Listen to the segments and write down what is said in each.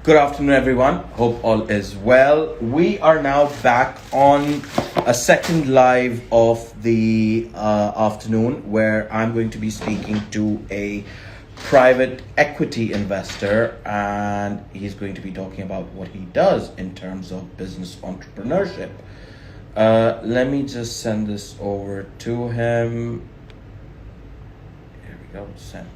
Good afternoon, everyone. Hope all is well. We are now back on a second live of the afternoon where I'm going to be speaking to a private equity investor, and he's going to be talking about what he does in terms of business entrepreneurship. Let me just send this over to him. Here we go. Send.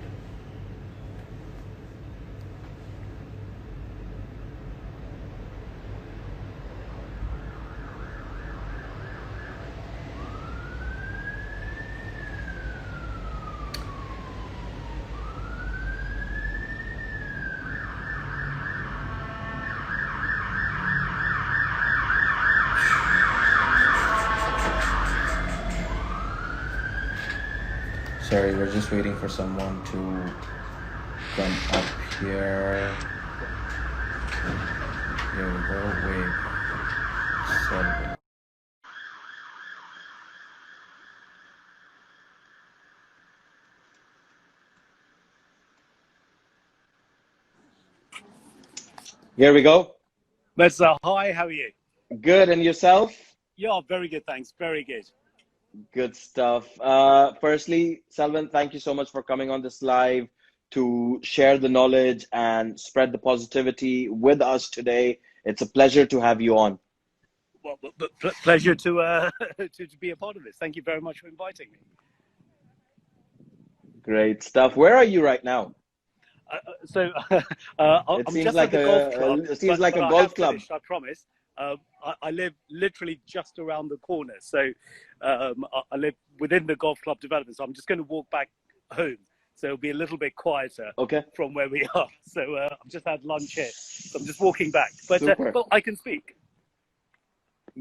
Sorry, we're just waiting for someone to come up here. Here we go. Wait. So, here we go. Meza, hi, how are you? Good, and yourself? Yeah, very good, thanks. Very good. Good stuff. Firstly, Selvan, thank you so much for coming on this live to share the knowledge and spread the positivity with us today. It's a pleasure to have you on. Well, pleasure to, to be a part of this. Thank you very much for inviting me. Great stuff. Where are you right now? I'm just at the golf club. It seems like but a I golf have club. finished, I promise. I live literally just around the corner. So I live within the golf club development. So I'm just going to walk back home. So it'll be a little bit quieter from where we are. So I've just had lunch here. So I'm just walking back. But I can speak.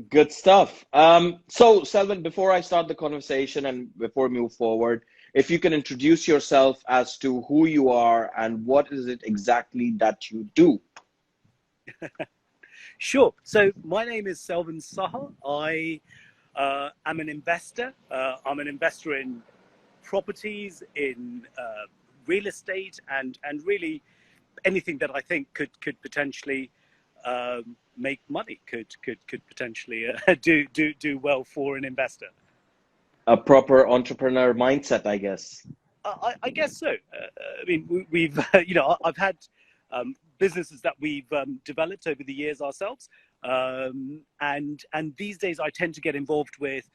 Good stuff. So, Selvan, before I start the conversation and before we move forward, if you can introduce yourself as to who you are and what is it exactly that you do. Sure. So my name is Selvan Saha. I am an investor. I'm an investor in properties, in real estate, and really anything that I think could potentially make money, could potentially do well for an investor. A proper entrepreneur mindset, I guess. I guess so. I mean, we've I've had businesses that we've developed over the years ourselves, and these days I tend to get involved with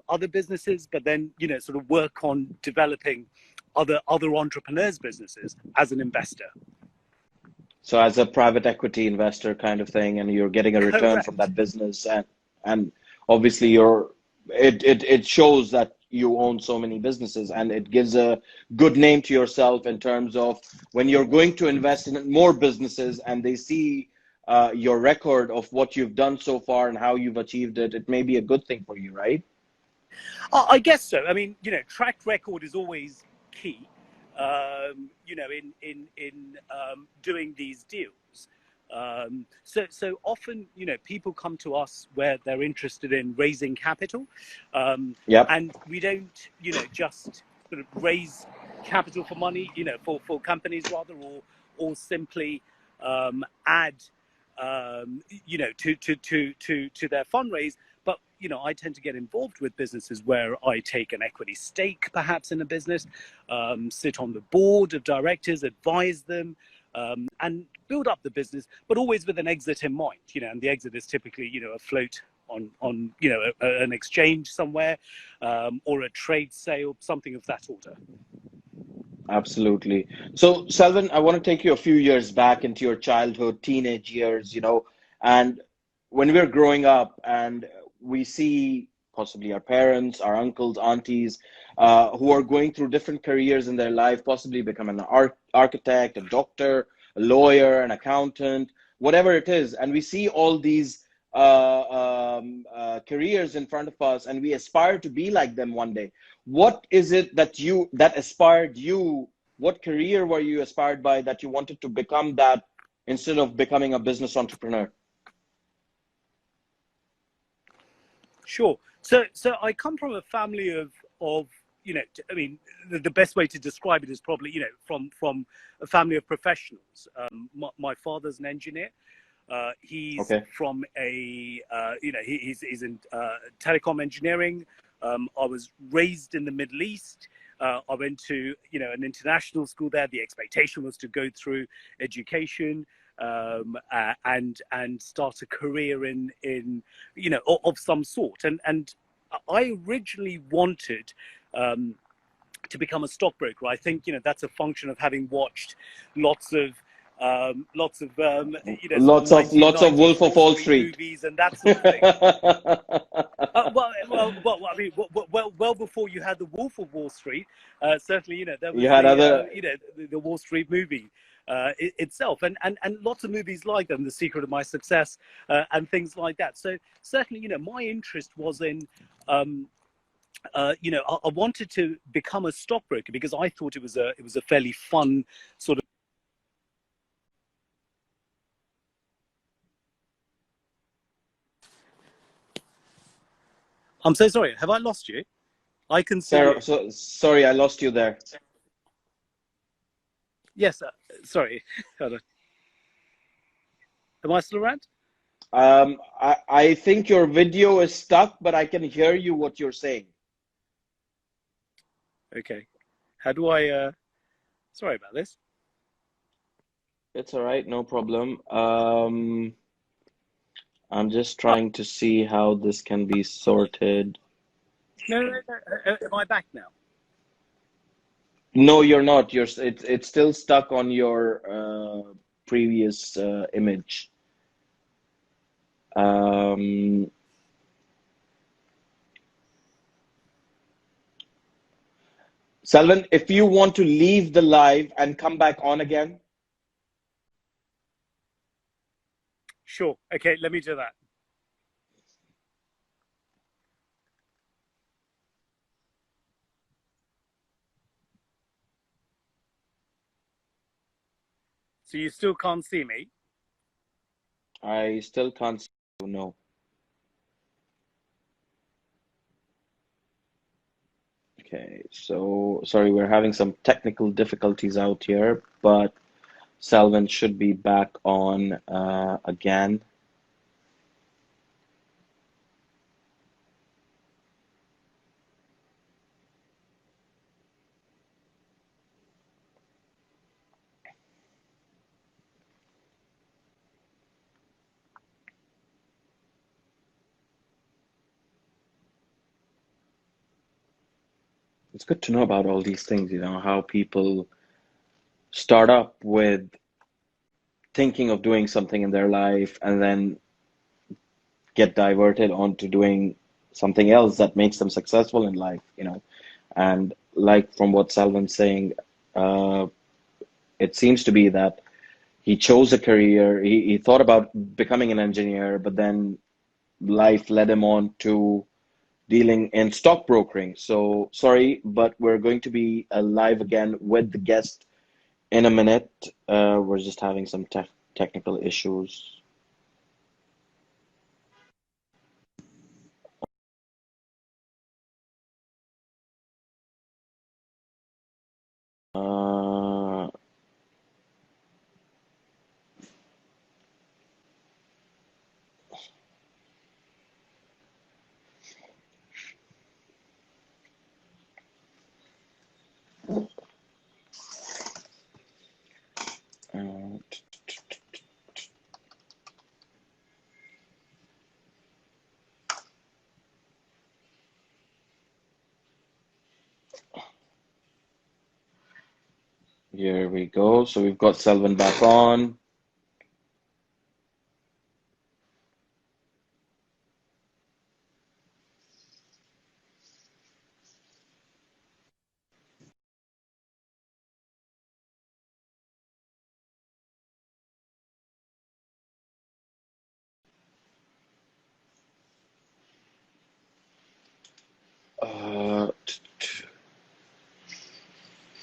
other businesses, but then sort of work on developing other entrepreneurs' businesses as an investor. So as a private equity investor kind of thing, and you're getting a return Correct. from that business, and obviously it shows that you own so many businesses, and it gives a good name to yourself in terms of when you're going to invest in more businesses and they see your record of what you've done so far and how you've achieved it. It may be a good thing for you, right? I guess so. I mean, track record is always key. In doing these deals. So often, people come to us where they're interested in raising capital. And we don't, just sort of raise capital for money, for companies rather, or simply add, to their fundraise. But I tend to get involved with businesses where I take an equity stake, perhaps in a business, sit on the board of directors, advise them, and build up the business, but always with an exit in mind. And the exit is typically, a float on an exchange somewhere, or a trade sale, something of that order. Absolutely. So, Selvan, I want to take you a few years back into your childhood, teenage years, and when we're growing up and we see possibly our parents, our uncles, aunties, who are going through different careers in their life, possibly become an architect, a doctor, a lawyer, an accountant, whatever it is. And we see all these careers in front of us, and we aspire to be like them one day. What is it that aspired you? What career were you aspired by that you wanted to become that instead of becoming a business entrepreneur? Sure. So I come from a family of I mean, the best way to describe it is probably, from a family of professionals. My father's an engineer. He's Okay. from he's in telecom engineering. I was raised in the Middle East. I went to, an international school there. The expectation was to go through education and start a career of some sort. And I originally wanted to become a stockbroker. I think that's a function of having watched lots of lots of Lots of 1990s Wolf of Wall Street. movies and that sort of thing. I mean, well before you had the Wolf of Wall Street, certainly, there was You had other. the Wall Street movie itself, and lots of movies like them, The Secret of My Success, and things like that. So certainly, my interest was in. I wanted to become a stockbroker because I thought it was a fairly fun sort of. I'm so sorry. Have I lost you? I can see Sarah, you. so sorry, I lost you there. Yes. Sorry. Hold on. Am I still around? I think your video is stuck, but I can hear you what you're saying. Okay. How do I? Sorry about this. It's all right, no problem. I'm just trying to see how this can be sorted. No. Am I back now? No, you're not. It's still stuck on your previous image. Selvan, if you want to leave the live and come back on again. Sure. Okay. Let me do that. So you still can't see me? I still can't see you, no. Okay, so sorry, we're having some technical difficulties out here, but Selvan should be back on again. It's good to know about all these things, how people start up with thinking of doing something in their life and then get diverted onto doing something else that makes them successful in life, And like from what Selvan's saying, it seems to be that he chose a career, he thought about becoming an engineer, but then life led him on to dealing in stockbrokering. So sorry, but we're going to be live again with the guest in a minute. We're just having some technical issues. Here we go. So we've got Selvan back on.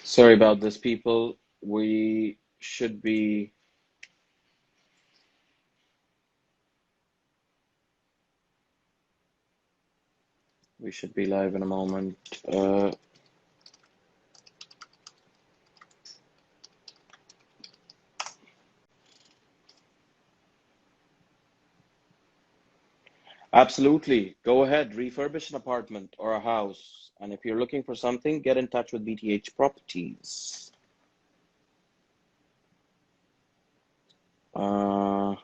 Sorry about this, people. We should be live in a moment. Absolutely. Go ahead, refurbish an apartment or a house. And if you're looking for something, get in touch with BTH Properties. Uh,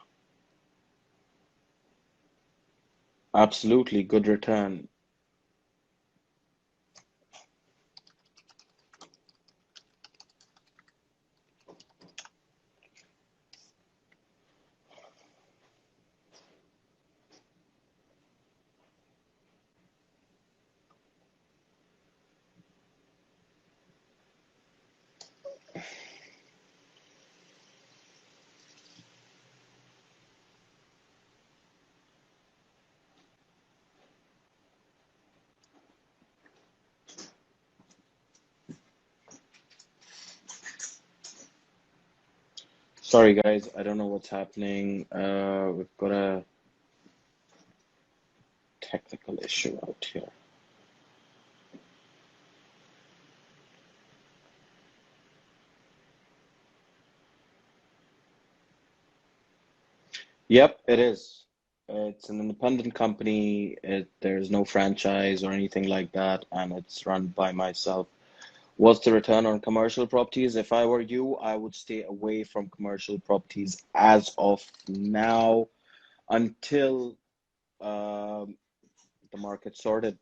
Absolutely, good return. Sorry, guys, I don't know what's happening. We've got a technical issue out here. Yep, it is. It's an independent company. There's no franchise or anything like that, and it's run by myself. What's the return on commercial properties? If I were you, I would stay away from commercial properties as of now until the market's sorted,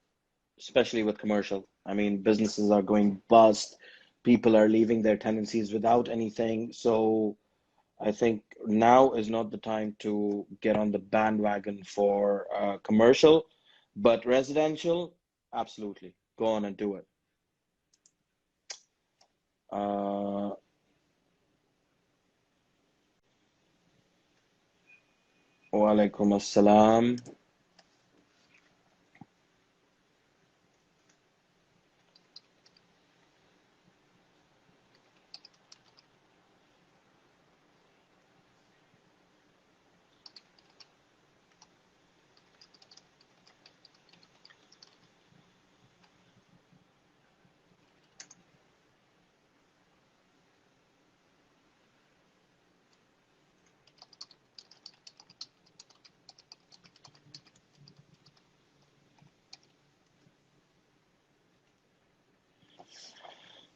especially with commercial. I mean, businesses are going bust. People are leaving their tenancies without anything. So I think now is not the time to get on the bandwagon for commercial, but residential, absolutely. Go on and do it. Uh, Walaikum assalam.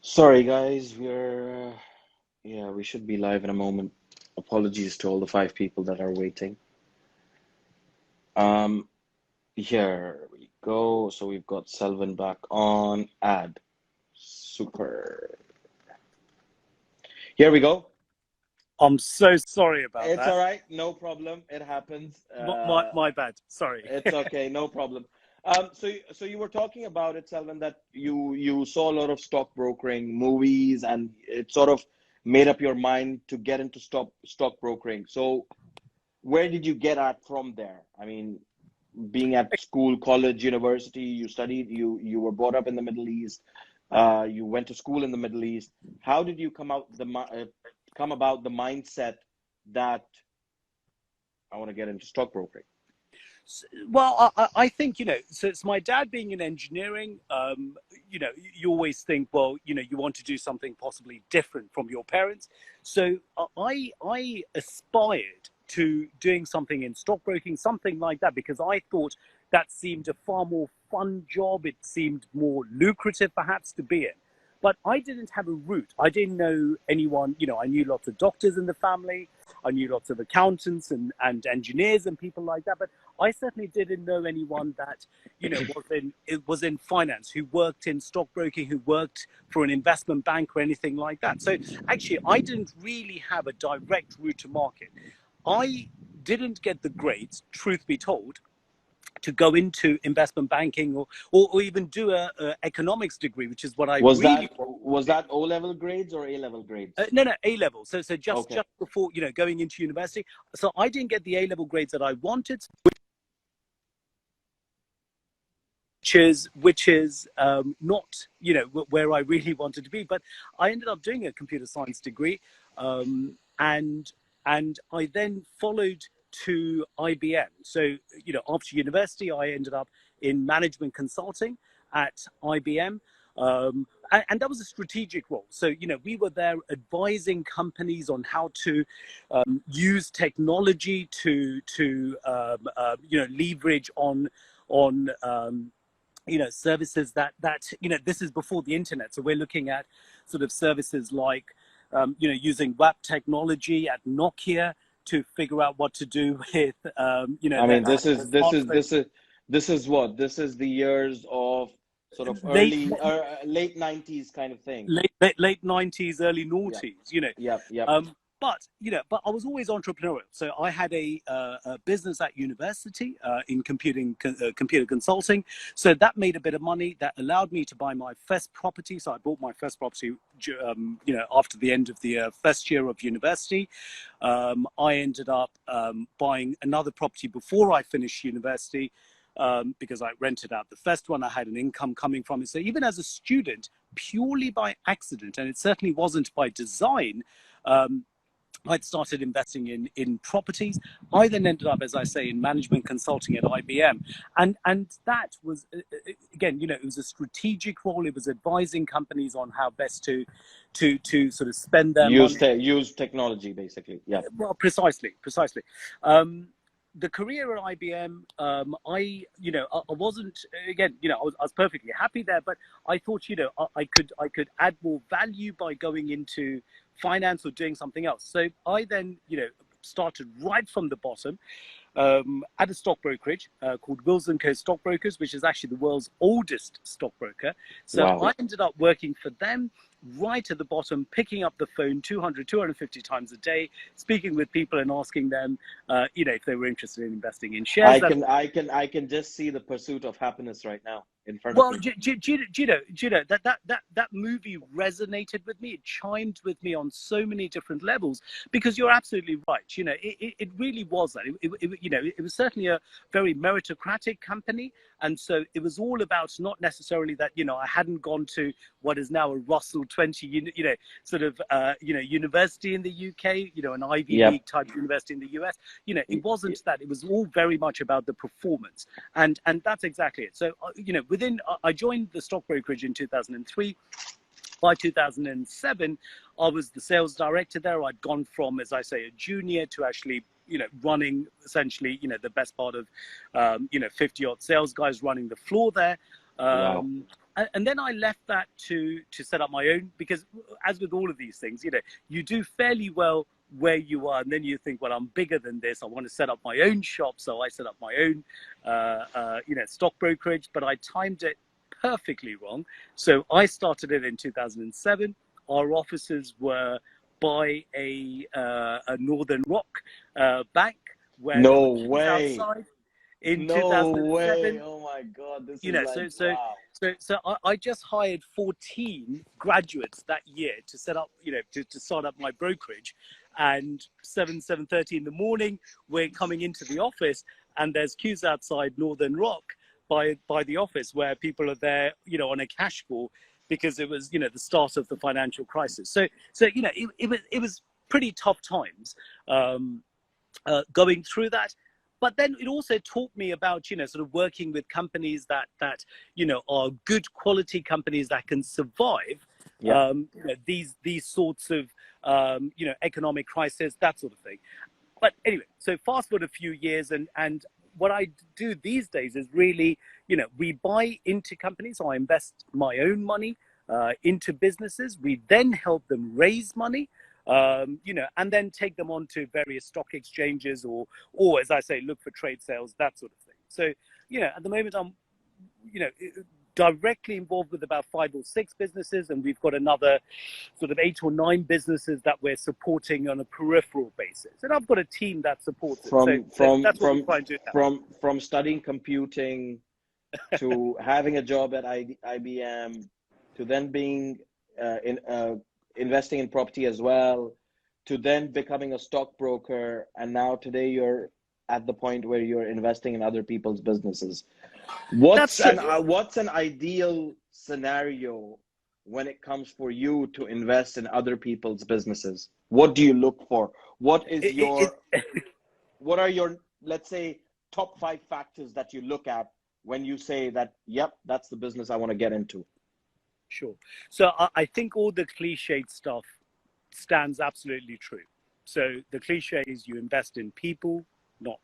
Sorry, guys, yeah, we should be live in a moment. Apologies to all the 5 people that are waiting. Um, Here we go. So we've got Selvin back on. Add. Super. Here we go. I'm so sorry about It's all that. right. No problem. It happens. My bad. Sorry. It's okay. No problem. So you were talking about it, Selvin, that you saw a lot of stock brokering movies, and it sort of made up your mind to get into stock brokering. So where did you get at from there? I mean, being at school, college, university, you studied, you were brought up in the Middle East, you went to school in the Middle East. How did you come about the mindset that I want to get into stockbroking? Well, I think, so it's my dad being in engineering. You always think, well, you want to do something possibly different from your parents. So I aspired to doing something in stockbroking, something like that, because I thought that seemed a far more fun job. It seemed more lucrative, perhaps, to be in. But I didn't have a route. I didn't know anyone. I knew lots of doctors in the family. I knew lots of accountants and engineers and people like that. But I certainly didn't know anyone that, was in finance, who worked in stockbroking, who worked for an investment bank or anything like that. So actually, I didn't really have a direct route to market. I didn't get the grades, truth be told, to go into investment banking or even do a economics degree, which is what I Was really that wanted was to do. that O level grades or A level grades? No, A level. So Okay. just before going into university. So I didn't get the A level grades that I wanted, which is not where I really wanted to be. But I ended up doing a computer science degree, and I then followed to IBM. So after university, I ended up in management consulting at IBM. And that was a strategic role. So, we were there advising companies on how to use technology to leverage on services that this is before the internet. So we're looking at sort of services like using WAP technology at Nokia to figure out what to do with I mean, their smartphones. this is what this is the years of sort of late late 90s kind of thing. late 90s, early Yeah, noughties, yep. But I was always entrepreneurial. So I had a business at university in computer consulting. So that made a bit of money. That allowed me to buy my first property. So I bought my first property, after the end of the first year of university. I ended up buying another property before I finished university. Because I rented out the first one, I had an income coming from it. So even as a student, purely by accident, and it certainly wasn't by design, I'd started investing in properties. I then ended up, as I say, in management consulting at IBM, and that was again, it was a strategic role. It was advising companies on how best to sort of spend their money. Use technology, basically. Yeah. Well, precisely. The career at IBM, I wasn't, again, I was perfectly happy there, but I thought, I could add more value by going into finance or doing something else. So I then, started right from the bottom at a stock brokerage called Wills & Co. Stockbrokers, which is actually the world's oldest stockbroker. So Wow. I ended up working for them right at the bottom, picking up the phone 250 times a day, speaking with people and asking them, if they were interested in investing in shares. I can just see the pursuit of happiness right now in front of me. That movie resonated with me. It chimed with me on so many different levels, because you're absolutely right. It really was that. It was certainly a very meritocratic company. And so it was all about not necessarily that, I hadn't gone to what is now a Russell 20, university in the UK, an Ivy League type university in the US. It wasn't that. It was all very much about the performance. And that's exactly it. So, I joined the stock brokerage in 2003. By 2007, I was the sales director there. I'd gone from, as I say, a junior to actually, running essentially, the best part of, 50 odd sales guys running the floor there. Wow. And then I left that to set up my own, because as with all of these things, you do fairly well where you are, and then you think, well, I'm bigger than this. I want to set up my own shop. So I set up my own, stock brokerage, but I timed it perfectly wrong. So I started it in 2007. Our offices were by a Northern Rock bank, where No way. outside in No 2007. way. Oh my God. This is wow. So I just hired 14 graduates that year to set up, to start up my brokerage. And 7:30 in the morning, we're coming into the office, and there's queues outside Northern Rock by the office, where people are there, on a cash call, because it was, the start of the financial crisis. So it was pretty tough times going through that. But then it also taught me about, sort of working with companies that are good quality companies that can survive these sorts of economic crisis, that sort of thing. But anyway, so fast forward a few years, and what I do these days is really, we buy into companies. So I invest my own money into businesses. We then help them raise money, and then take them on to various stock exchanges, or as I say, look for trade sales, that sort of thing. So, at the moment I'm, directly involved with about 5 or 6 businesses, and we've got another sort of 8 or 9 businesses that we're supporting on a peripheral basis. And I've got a team that supports it. So that's what we try and do now. From studying computing to having a job at IBM, to then being investing in property as well, to then becoming a stockbroker, and now today you're at the point where you're investing in other people's businesses. What's an ideal scenario when it comes for you to invest in other people's businesses? What do you look for? What are your, let's say, top 5 factors that you look at when you say that, yep, that's the business I want to get into? Sure. So I think all the cliched stuff stands absolutely true. So the cliche is you invest in people, not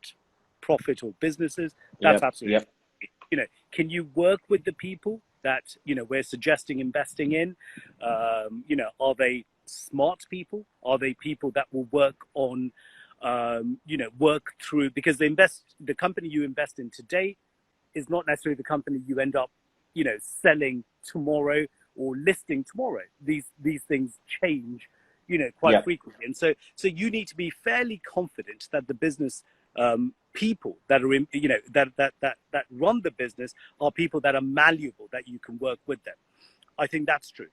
profit or businesses. That's Yep, absolutely, yep, can you work with the people that, we're suggesting investing in? Are they smart people? Are they people that will work on, work through, because the company you invest in today is not necessarily the company you end up, selling tomorrow or listing tomorrow. These things change, quite yep, frequently, and so you need to be fairly confident that the business people that are in, that run the business are people that are malleable, that you can work with them. I think that's true.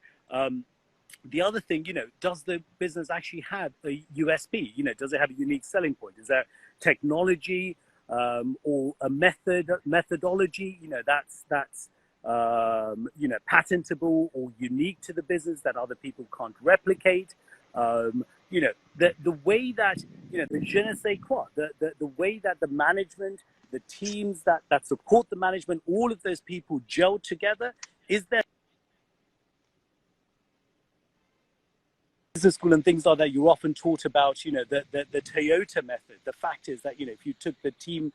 The other thing, does the business actually have a USP? Does it have a unique selling point? Is there technology or a methodology, that's patentable or unique to the business that other people can't replicate? The way that, the je ne sais quoi, the way that the management, the teams that support the management, all of those people gel together. Is there business school and things like that, you're often taught about, the Toyota method. The fact is that, if you took the team,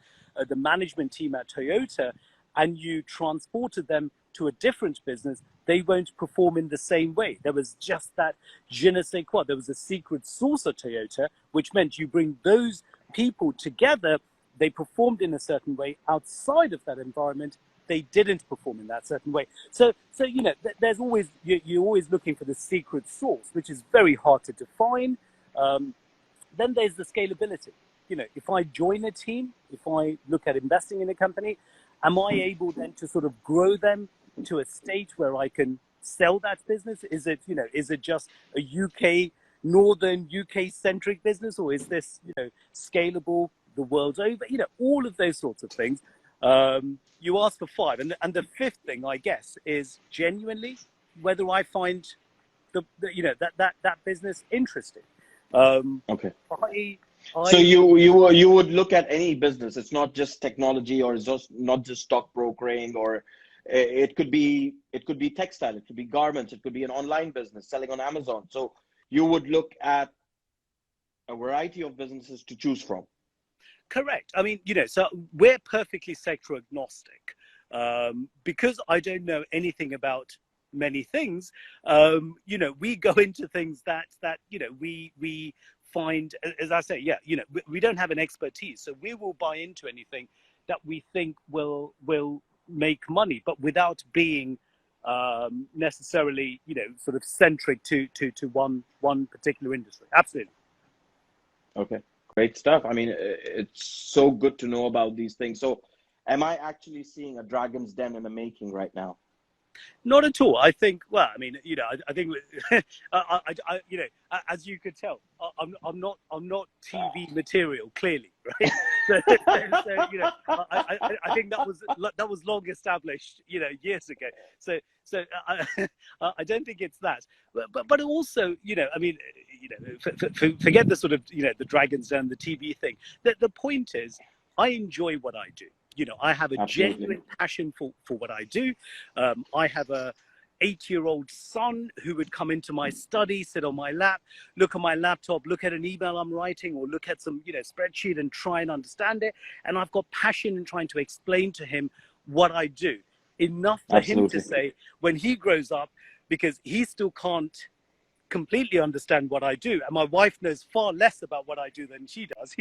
the management team at Toyota, and you transported them to a different business, they won't perform in the same way. There was just that je ne sais quoi. There was a secret sauce at Toyota, which meant you bring those people together, they performed in a certain way. Outside of that environment, they didn't perform in that certain way. So there's always, you're always looking for the secret sauce, which is very hard to define. Then there's the scalability. If I join a team, if I look at investing in a company, am I able then to sort of grow them to a state where I can sell that business? Is it just a northern UK centric business, or is this, scalable the world over? All of those sorts of things. You asked for five, and the fifth thing, I guess, is genuinely whether I find that business interesting. okay. I So you would look at any business. It's not just technology, or it's just not just stock brokering, or it could be textile, it could be garments, it could be an online business selling on Amazon. So you would look at a variety of businesses to choose from. Correct. I mean, so we're perfectly sector agnostic, because I don't know anything about many things. We go into things that we find, as I say, we don't have an expertise, so we will buy into anything that we think will make money, but without being necessarily, sort of centric to one particular industry. Absolutely. Okay, great stuff. I mean, it's so good to know about these things. So am I actually seeing a dragon's den in the making right now? Not at all. I think. Well, I mean, I think, as you could tell, I'm not TV material, clearly, right? So, I think that was long established, years ago. So I don't think it's that. But also, I mean, forget the sort of, the dragons den, the TV thing. The point is, I enjoy what I do. I have a Absolutely. genuine passion for what I do. I have a 8-year-old son who would come into my study, sit on my lap, look at my laptop, look at an email I'm writing, or look at some, spreadsheet and try and understand it. And I've got passion in trying to explain to him what I do. Enough for Absolutely. him to say when he grows up, because he still can't completely understand what I do, and my wife knows far less about what I do than she does,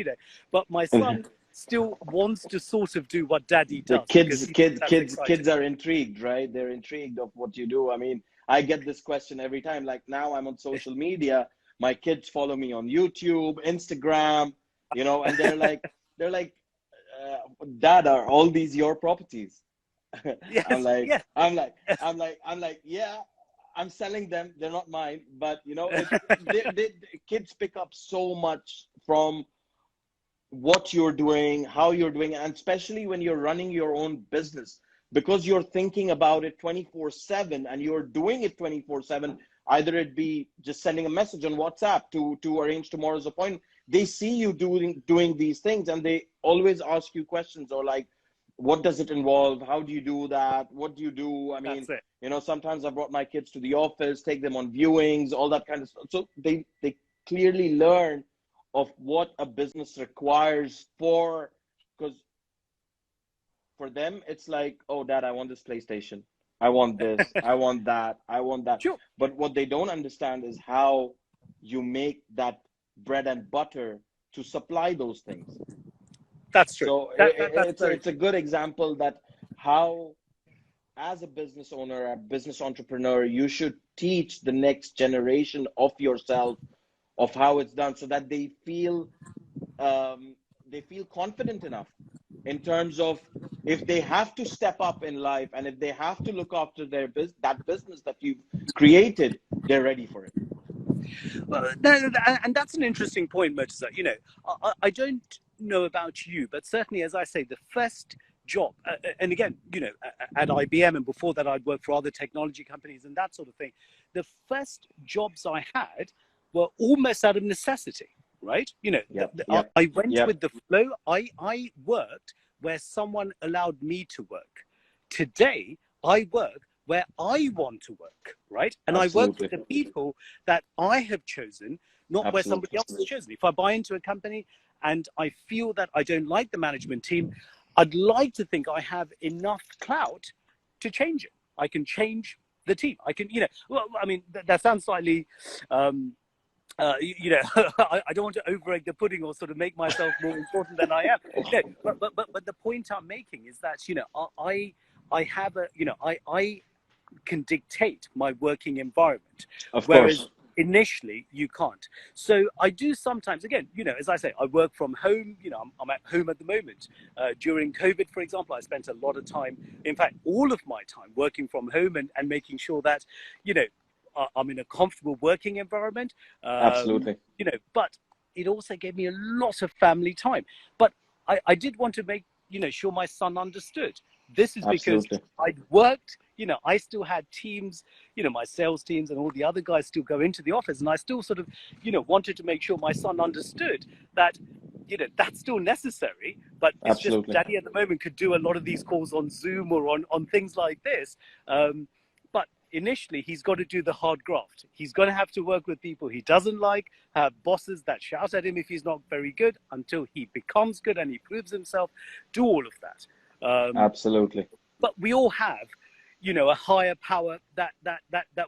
but my son still wants to sort of do what daddy does. The kids are intrigued, right? They're intrigued of what you do. I mean, I get this question every time. Like, now I'm on social media, my kids follow me on YouTube, Instagram, and they're like, Dad, are all these your properties? Yes, I'm like, yes. I'm like, yeah, I'm selling them. They're not mine, but kids pick up so much from what you're doing, how you're doing, and especially when you're running your own business, because you're thinking about it 24/7 and you're doing it 24/7. Either it be just sending a message on WhatsApp to arrange tomorrow's appointment. They see you doing these things, and they always ask you questions, or like, what does it involve? How do you do that? What do you do? I mean, That's it. you know, sometimes I brought my kids to the office, take them on viewings, all that kind of stuff. So they clearly learn of what a business requires because for them, it's like, oh, Dad, I want this PlayStation. I want this. I want that. I want that. Sure. But what they don't understand is how you make that bread and butter to supply those things. That's true. So it's a good example that how, as a business owner, a business entrepreneur, you should teach the next generation of yourself of how it's done, so that they feel confident enough in terms of if they have to step up in life and if they have to look after that business that you've created, they're ready for it. Well, and that's an interesting point, Murtaza. You know, I don't know about you, but certainly, as I say, the first job, and again, you know, at IBM and before that, I'd worked for other technology companies and that sort of thing. The first jobs I had were almost out of necessity, right? You know, I went with the flow. I worked where someone allowed me to work. Today, I work where I want to work, right? And Absolutely. I work with the people that I have chosen, not Absolutely. where somebody else has chosen. If I buy into a company and I feel that I don't like the management team, I'd like to think I have enough clout to change it. I can change the team. I can, you know, well, I mean, that sounds slightly, you know, I don't want to overegg the pudding or sort of make myself more important than I am. No, but the point I'm making is that, you know, I have a, you know, I can dictate my working environment, whereas initially you can't. So I do sometimes, again, you know, as I say, I work from home. You know, I'm at home at the moment. During COVID, for example, I spent a lot of time, in fact, all of my time working from home and making sure that, you know, I'm in a comfortable working environment. Absolutely. You know, but it also gave me a lot of family time. But I did want to make, you know, sure my son understood. This is because I'd worked, you know, I still had teams, you know, my sales teams and all the other guys still go into the office. And I still sort of, you know, wanted to make sure my son understood that, you know, that's still necessary. But it's just Daddy at the moment could do a lot of these calls on Zoom or on things like this. But initially, he's got to do the hard graft. He's going to have to work with people he doesn't like, have bosses that shout at him if he's not very good, until he becomes good and he proves himself, do all of that. Absolutely. But we all have, you know, a higher power that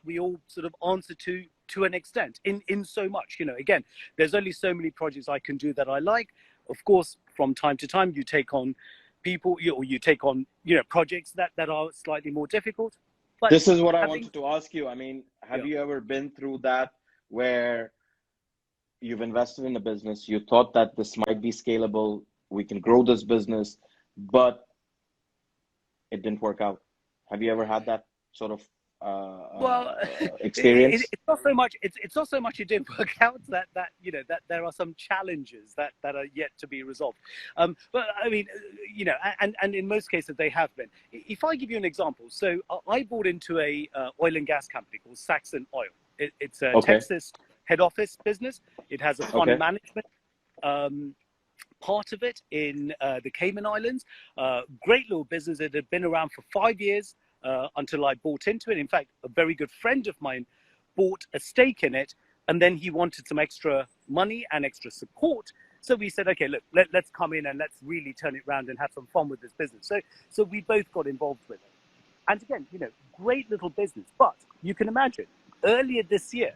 we all sort of answer to an extent in so much. You know, again, there's only so many projects I can do that I like. Of course, from time to time, you take on people, or you take on, you know, projects that are slightly more difficult. But this is what I wanted to ask you. I mean, have you ever been through that where you've invested in a business, you thought that this might be scalable, we can grow this business, but it didn't work out? Have you ever had that sort of experience? It's not so much. It's not so much it didn't work out that you know that there are some challenges that are yet to be resolved. But I mean, you know, and in most cases they have been. If I give you an example, so I bought into a oil and gas company called Saxon Oil. It's a Texas head office business. It has a fund management part of it in the Cayman Islands. Great little business. It had been around for 5 years until I bought into it. In fact, a very good friend of mine bought a stake in it, and then he wanted some extra money and extra support. So we said, okay, look, let's come in and let's really turn it around and have some fun with this business. So we both got involved with it. And again, you know, great little business. But you can imagine, earlier this year,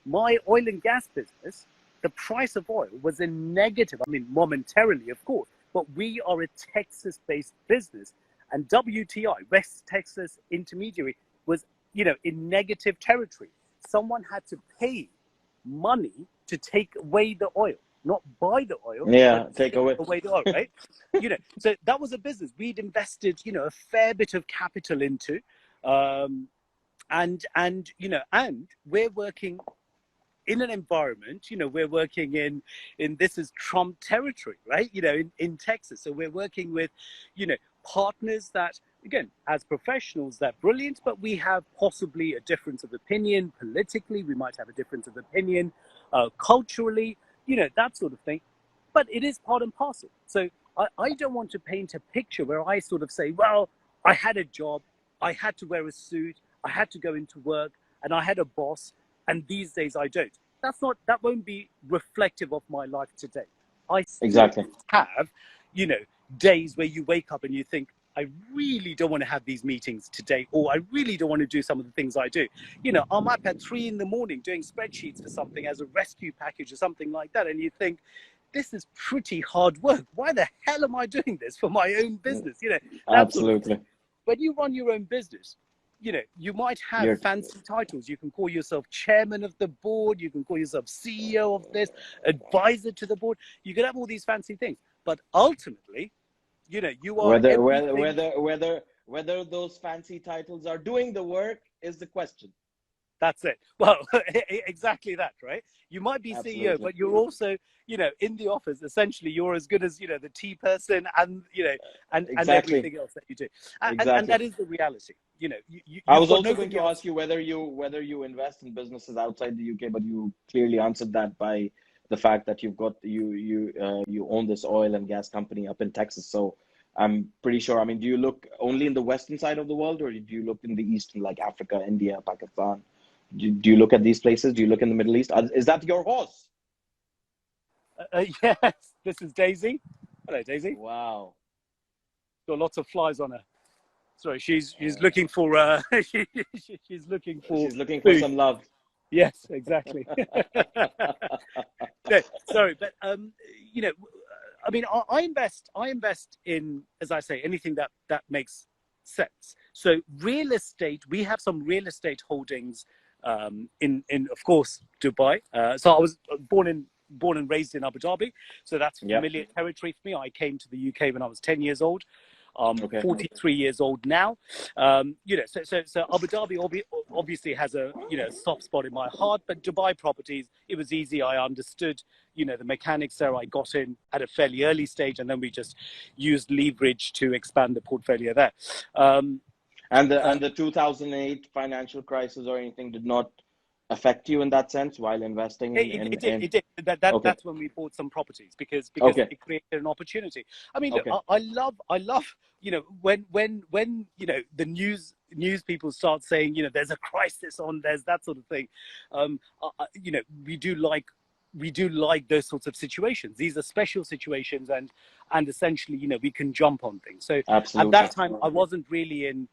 my oil and gas business, the price of oil was in negative. I mean, momentarily, of course, but we are a Texas-based business, and WTI, West Texas Intermediary, was, you know, in negative territory. Someone had to pay money to take away the oil, not buy the oil. Yeah, take away the oil, right? You know, so that was a business we'd invested, you know, a fair bit of capital into, and you know, and we're working in an environment, you know, we're working in this is Trump territory, right? You know, in Texas. So we're working with, you know, partners that, again, as professionals, they're brilliant, but we have possibly a difference of opinion politically. We might have a difference of opinion culturally, you know, that sort of thing. But it is part and parcel. So I don't want to paint a picture where I sort of say, well, I had a job, I had to wear a suit, I had to go into work, and I had a boss, and these days I don't. That won't be reflective of my life today. I still Exactly. have, days where you wake up and you think, I really don't want to have these meetings today, or I really don't want to do some of the things I do. I'm up at 3 a.m. doing spreadsheets for something as a rescue package or something like that. And you think, this is pretty hard work. Why the hell am I doing this for my own business? Absolutely. When you run your own business, you might have fancy titles. You can call yourself chairman of the board. You can call yourself CEO of this, advisor to the board. You can have all these fancy things. But ultimately, you are whether those fancy titles are doing the work is the question. That's it. Well, exactly that, right? You might be Absolutely. CEO, but you're also, in the office. Essentially, you're as good as the tea person and and everything else that you do. And that is the reality. I was also going to ask you whether you invest in businesses outside the UK, but you clearly answered that by the fact that you own this oil and gas company up in Texas. So I'm pretty sure. I mean, do you look only in the western side of the world, or do you look in the eastern, like Africa, India, Pakistan? Do you look at these places? Do you look in the Middle East? Is that your horse? Yes, this is Daisy. Hello, Daisy. Wow. Got lots of flies on her. Sorry, she's looking for she's looking for some love. Yes, exactly. No, sorry, but I mean, I invest in, as I say, anything that makes sense. So real estate, we have some real estate holdings in of course Dubai. So I was born and raised in Abu Dhabi, so that's familiar territory for me. I came to the UK when I was 10 years old. 43 years old now. So Abu Dhabi obviously has a soft spot in my heart, but Dubai properties, it was easy. I understood the mechanics there. I got in at a fairly early stage, and then we just used leverage to expand the portfolio there. And the 2008 financial crisis or anything did not affect you in that sense while investing in it did. That's when we bought some properties because it created an opportunity. I mean, look, I love when the news people start saying there's a crisis on, there's that sort of thing. We do like those sorts of situations. These are special situations, and essentially we can jump on things. So absolutely. At that time I wasn't really in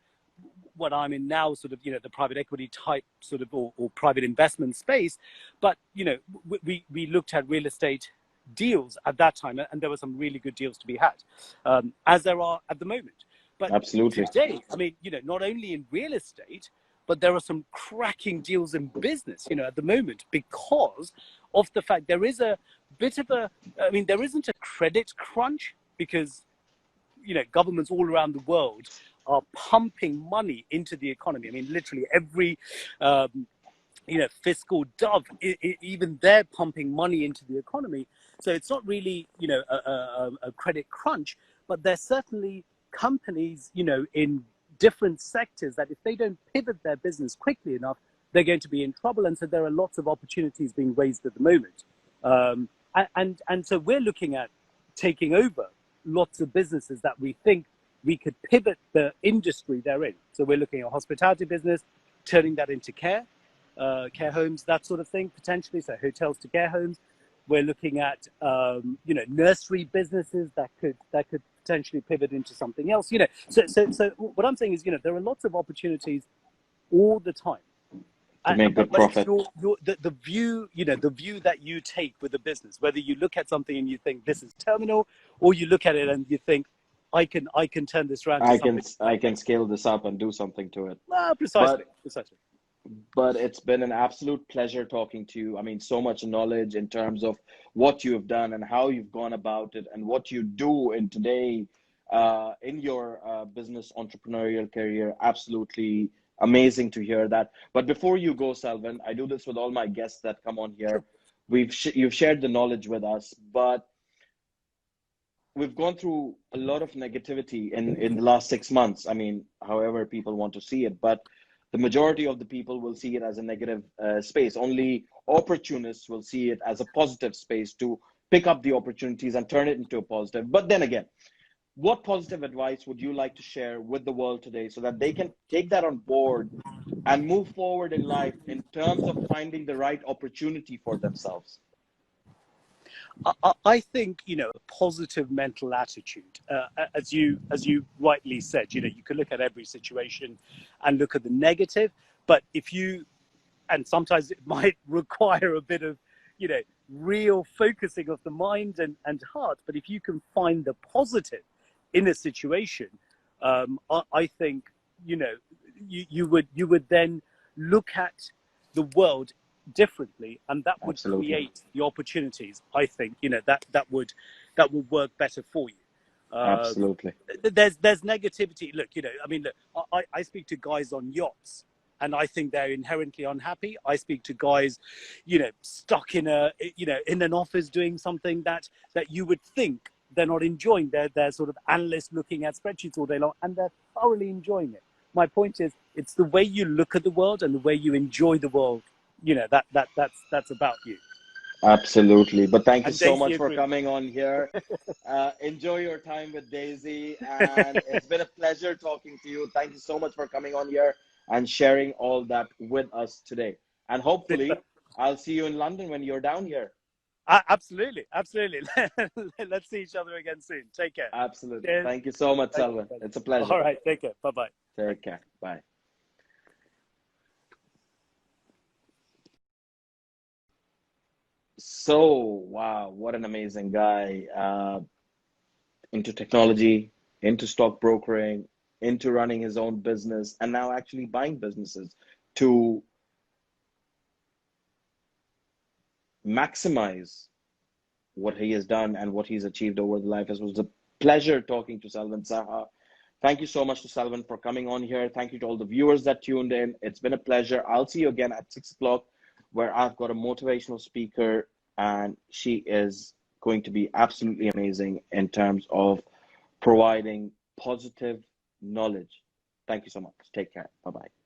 what I'm in now, sort of, the private equity type sort of, or private investment space. But, we looked at real estate deals at that time, and there were some really good deals to be had, as there are at the moment. But absolutely. Today, I mean, not only in real estate, but there are some cracking deals in business, at the moment, because of the fact there is a bit of there isn't a credit crunch because, governments all around the world are pumping money into the economy. I mean, literally every, fiscal dove, even they're pumping money into the economy. So it's not really, a credit crunch, but there's certainly companies, in different sectors that if they don't pivot their business quickly enough, they're going to be in trouble. And so there are lots of opportunities being raised at the moment. And so we're looking at taking over lots of businesses that we think we could pivot the industry they're in. So we're looking at hospitality business, turning that into care homes, that sort of thing, potentially. So hotels to care homes. We're looking at, nursery businesses that could potentially pivot into something else. So what I'm saying is, there are lots of opportunities all the time. To make good profit. The view that you take with the business, whether you look at something and you think this is terminal, or you look at it and you think, I can turn this around. I can scale this up and do something to it. Precisely. But it's been an absolute pleasure talking to you. I mean, so much knowledge in terms of what you have done and how you've gone about it and what you do in today in your business entrepreneurial career. Absolutely amazing to hear that. But before you go, Selvan, I do this with all my guests that come on here. Sure. You've shared the knowledge with us, but we've gone through a lot of negativity in the last 6 months. I mean, however people want to see it, but the majority of the people will see it as a negative space. Only opportunists will see it as a positive space to pick up the opportunities and turn it into a positive. But then again, what positive advice would you like to share with the world today so that they can take that on board and move forward in life in terms of finding the right opportunity for themselves? I think, you know, a positive mental attitude, as you rightly said, you know, you can look at every situation and look at the negative, but if you, and sometimes it might require a bit of, you know, real focusing of the mind and heart, but if you can find the positive in a situation, I think, you know, you would then look at the world differently, and that would Absolutely. create the opportunities. I think, you know, that would work better for you. Absolutely. There's negativity. Look, you know, I mean, look, I speak to guys on yachts, and I think they're inherently unhappy. I speak to guys, you know, stuck in in an office doing something that you would think they're not enjoying. They're sort of analysts looking at spreadsheets all day long, and they're thoroughly enjoying it. My point is, it's the way you look at the world and the way you enjoy the world. You know, that's about you. Absolutely. But thank you And so Daisy much for agrees. coming on here. Enjoy your time with Daisy. And it's been a pleasure talking to you. Thank you so much for coming on here and sharing all that with us today. And hopefully, I'll see you in London when you're down here. Absolutely. Let's see each other again soon. Take care. Absolutely. Cheers. Thank you so much, Thank you. Selvan. It's a pleasure. All right. Take care. Bye-bye. Take care. Bye. So, wow, what an amazing guy. Into technology, into stock brokering, into running his own business, and now actually buying businesses to maximize what he has done and what he's achieved over the life. It was a pleasure talking to Selvan Saha. Thank you so much to Selvan for coming on here. Thank you to all the viewers that tuned in. It's been a pleasure. I'll see you again at 6 o'clock, where I've got a motivational speaker, and she is going to be absolutely amazing in terms of providing positive knowledge. Thank you so much. Take care. Bye-bye.